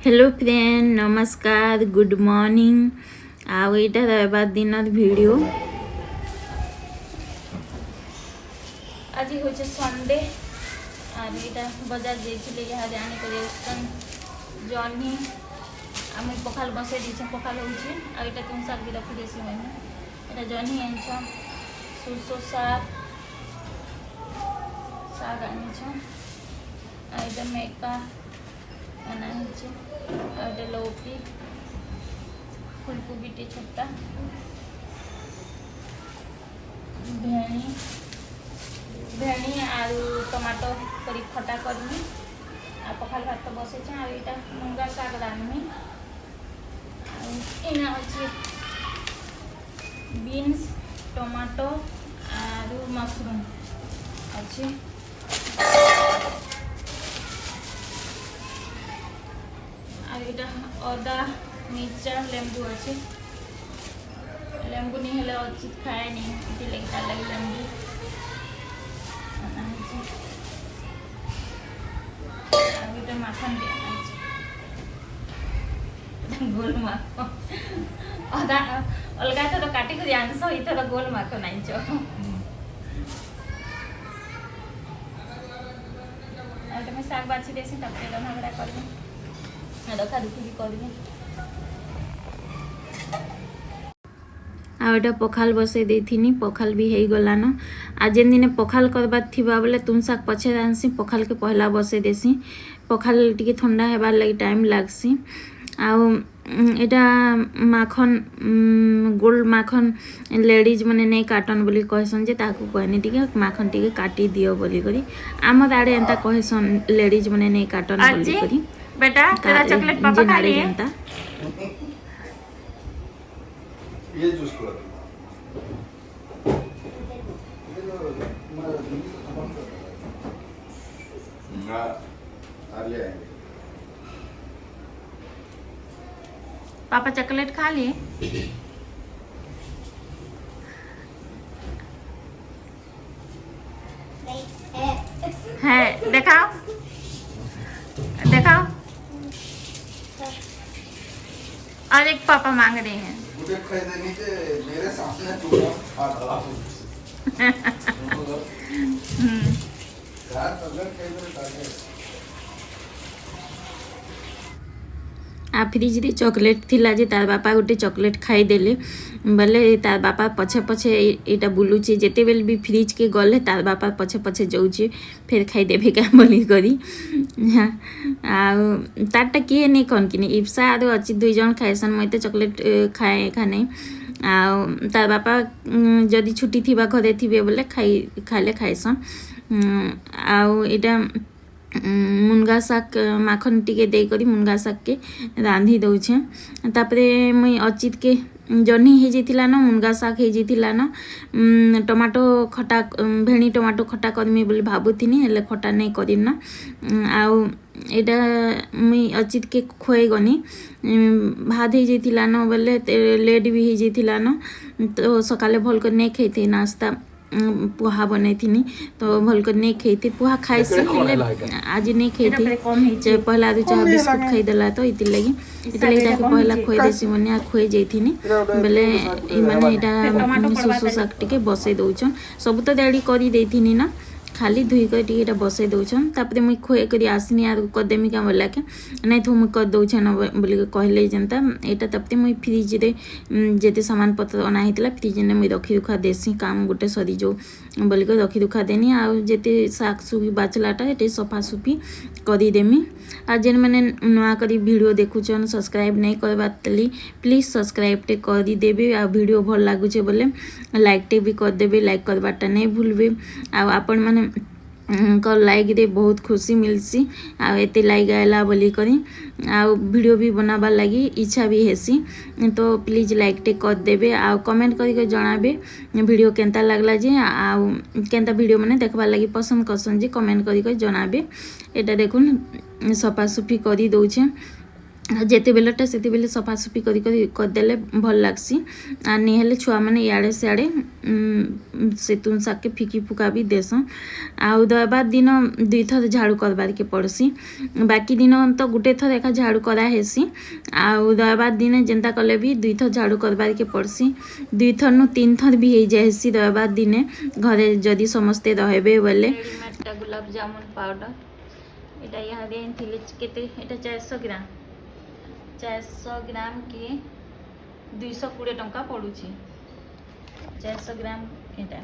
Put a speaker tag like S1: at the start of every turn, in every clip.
S1: Hello friend नमस्कार good morning आउ यहाँ रविवार दिन वीडियो आज हूँ संडे और यहाँ बजार जाइए यहाँ आनिक जर्नी आम पखाल बसई दी पखाल होटा तुम शाग भी रखी देसी मैंने यहाँ जर्नी आनी सुरसो शाग शाग आनी मेका बनाई लौकी फुलकोबी टे छोटा भेणी भेणी आलू टमाटो करी खटा करमी आ पखाल भात तो बसे आईटा मुंगा शाग रांधमी इना अच्छे बीन्स टमाटो आलू मशरूम अच्छे अदा मिर्चा लेंबू अच्छे लेंबू नहीं हेले अचित खाए नहीं लगे लेंबू माखन गोल माखन अदा अलग थर काटिक आनस इथर गोल माखन आनच मैं शाग बाछी देसी रंधा बड़ा कर रखा दुखी भी करनी आटा पखाल बसई देथिनी पखाल भी हो गलान आज जेन दिन पखाल करबार थिबा बोले तुम शाग पछे रांधसी पखाल के पहला बसई देसी पखाल टिके ठंडा हेबार लगी टाइम लागसी आउ एटा माखन गोल माखन लेडीज माने नहीं काटन बोली कहसन जे ताकू कहनी टिके माखन टिके काटी दियो बोली करी आम आड़े एंता कहसन लेडीज माने नहीं काटन बोली करी बेटा तेरा चॉकलेट पापा खा लिए
S2: ये जूस को
S1: पापा चॉकलेट खा लिए है देखाओ देखाओ और एक पापा मांग रहे हैं
S2: मुझे खरीदनी थे मेरे सामने टूटा फाटा यार अगर खरीदने
S1: आ फ्रिज रे चॉकलेट थिला जे तार बापा गोटे चॉकलेट खाई देले बोले तार बापा पछे पछे एटा बुलुचे जेते बेल भी फ्रिज के गले तार बापा पछे पछे जाउचे फिर खाई देबे का बोली करी आ तारटा किए नहीं कौन कि इप्सा आदि अच्छी दुई जन खाएसन मैं तो चॉकलेट खाए खाने आ तार बापा जदि छुट्टी थी घरे थे बोले खाइले खाएसन आउ एटा मुनगा शाग माखन टिके दे करी मुनगा शाग के रांधी दौछे तापरे मुई अचित के जर्नी हो जाइला न मुनगा शाग हो जाइला न टमाटो खटा भेणी टमाटो खटा करमी बोली भाबुथिनी हेले खटा नहीं करिन आउ एटा मुई अचित के खुए गनी भात हो जाइला न बोले लेट भी हो जाइला न तो सकाले भल कर नहीं खाई नाश्ता पोहा बनई थी तो भल कर नहीं खाई पोहा खाई आज नहीं खाई पहला दु चाह बिस्कुट खाई देला तो इति लगी पहला खुई देसी मने खुई जाइथिनी बेले माने एटा सुसु शाग टिके बसई दउछन सब तो रेडी करी देथिनी ना खाली धुई कर टिके बसई दउछन तापरे मुई खुए करी आसनी आर कदेमी का बोला के नहीं तो मुई कर दउछन बोली कहले जनता एटा तपते मुई फ्रिज रे जेते सामान पत्र अना हितला फ्रिज ने मुई रखी रुखा देसी काम गोटे सरी जो बोली कर रखी रुखा देनी आ जेते शाग सुगी बाचलाटा एटे सफा सुफी करी देमी आ जेन माने नवा करी वीडियो देखुछन सब्सक्राइब नहीं करबार तली प्लीज सब्सक्राइब टे करी देबे आ वीडियो भल लागुचे बोले लाइक टे भी कर देबे लाइक करबाटा नहीं भूलबे आ आपण माने कर लाइक रे बहुत खुशी मिलसी आ एते लाइक आला बोली करी आ वीडियो भी बनाबार लगी इच्छा भी हेसी तो प्लीज लाइक टे कर देबे आ कमेंट करी जणाबे वीडियो केनता लागला जे आ केनता वीडियो माने देखबार लगी पसंद करसन जे कमेंट करी जणाबे एटा देखुन सफा सुफी करी दउछे जिते बेलटा से बेले सफासफी करदेले भल लगसी आ नहीं छुआ मैंने इे सियाड़े से तुम साके फिकी फुका भी देसन आउ दबार दिन 2 थर झाड़ू करबार के पड़सी बाकी दिन तो गोटे थर एका झाड़ू करा हेसी आउ दबार दिन जेंता कले भी 2 थर झाड़ू करबार के पड़सी 2 थर नु 3 थर भी हो जाएसी दबार दिने घरे जदि समस्ते रहबे बोले गुलाब जामुन पाउडर एटा यहाँ दे केते एटा 400 ग्राम 400 ग्राम के 220 टंका पड़ुची 400 ग्राम एटा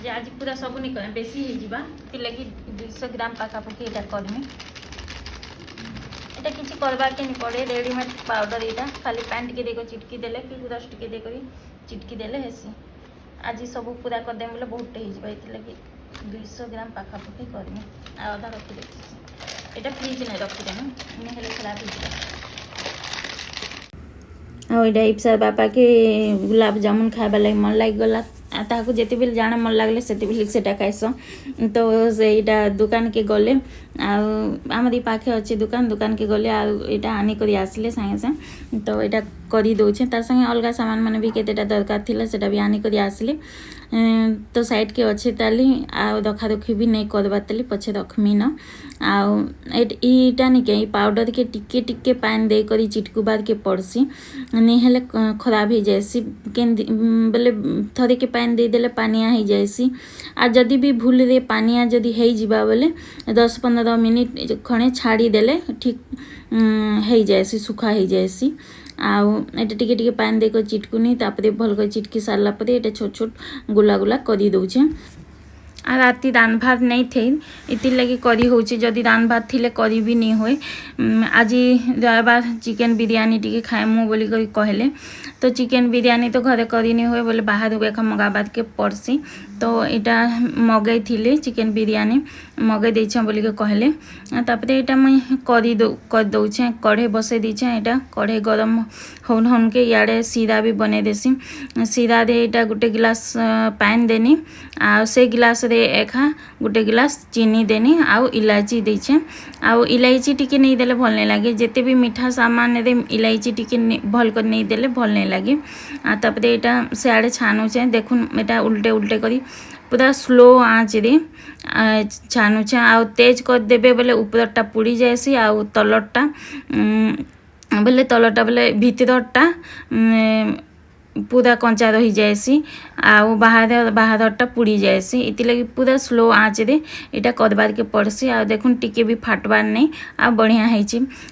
S1: जे आज पूरा सब नहीं कर बेसी हो जावा लगी 200 ग्राम पाखापाखि एटा करमी एटा किसी करवा के नहीं पड़े रेडीमेड पाउडर एटा खाली पैंट के देखो चिटकी देले कि ब्रश टिके देक चिटकी देले हेसी आज सब पूरा करदे बोले बहुत हो लगी 200 ग्राम पाखापाखि करमी आधा रखी देखी एटा फ्रिज नहीं रखीदेमी नहीं खराब हो आईटा इप्सा बापा के गुलाब जामुन खावा लगे मन लग गला ताकू जिते बेले जाना मन लगले से बेले खाइस तो सेटा दुकान के गले आमरी पाखे अच्छे दुकान के गले आटा आनी कर आसले सागे सागे तो यहाँ कर दौचे तार संगे अलग सामान मैंने भी केतेटा दरकार थिला सेटा भी आनी कर आसले तो साइड के अच्छे ताली आ रखारखी भी नहीं करवा ताली पछे रखमी न आईटा नहीं क्या पाउडर के टिके टिके पानी दे करी चिटकुबार के पड़सी नहीं हेले खराब हो जाएसी बोले थरे के पानी दे देले पानिया हो जाएसी आ जदि भी भूल रे पानिया जदि हो जावा बोले 10-15 मिनिट खणे छाड़ी देले ठीक हो जाएसी सुखा हो जाएसी आउ एटा टिके टिके पानी देकर चिटकुनी तापरे भल कर चिटकी सारला परे एटा छोट छोट गोला गोला करी दउछे आ राति दान भात नहीं थे इति लगी करी होची जदि दान भात थिले करी भी नहीं होए आज रविवार चिकेन बिरयानी टिके खाएमु बोली करी कहले तो चिकेन बिरयानी तो घरे करी नहीं होए बोले बाहर बेखा मगाबाद के पड़सी तो यहाँ मगई थिले चिकेन बिरयानी मगई देछे बोली के कहले तापरे यहाँ मुई कर दउछे कढ़े बसे दीछे यहाँ कढ़े गरम होन होन के इे सीरा भी बने देसी सीरा रे यहाँ गोटे गिलास पानी देनी आ से गिलास रे एखा गोटे गिलास चीनी देनी आउ इलायची देछे आउ इलायची टिके नहीं देले भल नहीं लगे जिते भी मीठा सामान रे इलायची टिके भल कर नहीं देले भल नहीं लगे आ तापरे यहाँ सियाड़े छानुचे देखुन एटा उल्टे उल्टे करी पूरा स्लो आँच रे छानुचे आउ तेज कर देबे बोले ऊपरटा पुड़ी जाएसी आउ तलटा बोले तलटा बोले भीतरटा पूरा कंचा रही जाएसी आउ बाहरटा पुड़ी जाएसी इति लगी पूरा स्लो आँच रे इटा करबार के पड़सी आ देखुन टिके भी फाटबार नहीं आ बढ़िया है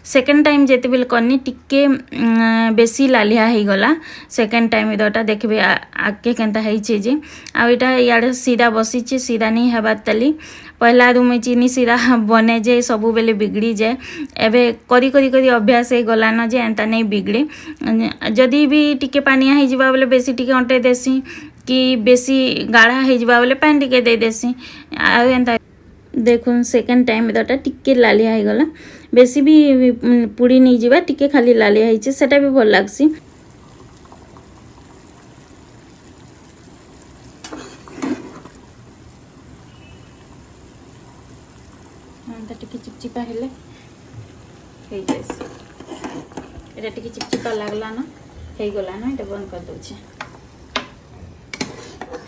S1: सेकेंड टाइम जेते बेले करनी टिके बेसी लालिया हो गला सेकेंड टाइम इधरटा देखबे आगे केनता है जे आ इटा इे सीरा बसीचे सीरा नहीं हबार ताली पहला रूम चीनी सीरा बने जे सबु बेले बिगड़ी जाए एबे करी करी करी अभ्यास हो गलान जे एंता नहीं बिगड़े जदि भी टिके पानिया हो जावा बोले बेसी टिके अंटे देसी कि बेसी गाढ़ा हो जावा बोले पानी टिके दे देसी आ एंता देखुन सेकेंड टाइम इधरटा टिके लालिया हो गला बेसी भी पुड़ी नहीं जावा टिके खाली लालिया होइছে सेटा भी भल लागसी टिके चिपचिपा हेले एटा टिके चिपचिपा लागला ना हो गला ना एटा बंद कर दउछे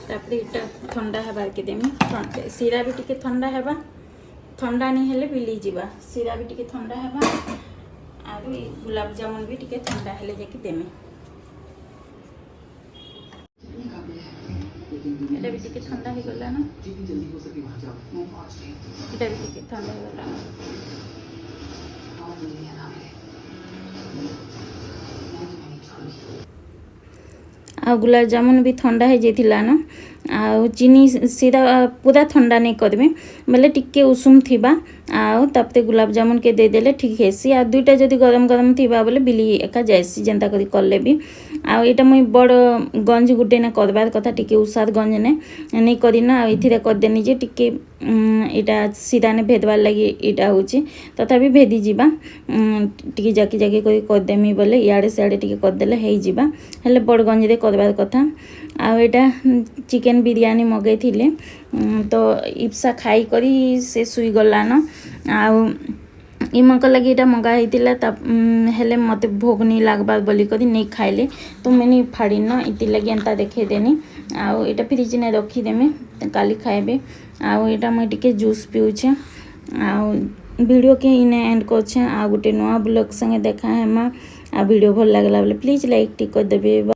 S1: तापरे एटा ठंडा हेबार के देमी सीरा भी टिके ठंडा हेबा ठंडा नहीं हेले बिली जीवा सीरा भी टिके ठंडा हेबा आ गुलाब जामुन भी टिके ठंडा हेले जाके देमी एटा भी टिके ठंडा हो गला ना एटा भी टिके ठंडा हो गला आ गुलाब जामुन भी ठंडा हो जाइथिला ना आ चीनी सीरा पूरा ठंडा नहीं करबे बोले टिके उषुम थिबा आ तापते गुलाब जामुन के दे देले ठीक हेसी आ दुईटा जदि गरम गरम थिबा बोले बिली एका जायसी जेंता करी करले भी आ एटा मुई बड़ गंज गुटे ना करबार कथा टिके उसार गंज ने नहीं करिना आ इथिरे कर देनी जे टिके एटा सीरा ने भेदबार लगी एटा होची तथापि भेदी जीवा टिके जाकी जाकी कर देमी बोले इे सियाड़े टिके कर देले हेई जीवा हेले बड़ गंज रे करबार कथा आ एटा चिकेन बिरयानी मगई थिले तो इप्सा खाई करी से सुई गला न इमक लगे इटा मंगाई हेले मते भोग नहीं लागबार बोली करी नहीं खाइले तो मैंने फाड़ी न इति लगे एंता देखे देनी आउ इटा फ्रिज ने रखीदेमी काली खाइबे आउ इटा मुई टिके जूस पिउछे आउ वीडियो के इने एंड करछे आ गोटे नवा ब्लॉग संगे देखा हेमा आ वीडियो भल लागला बोले प्लीज लाइक टिक कर देबे।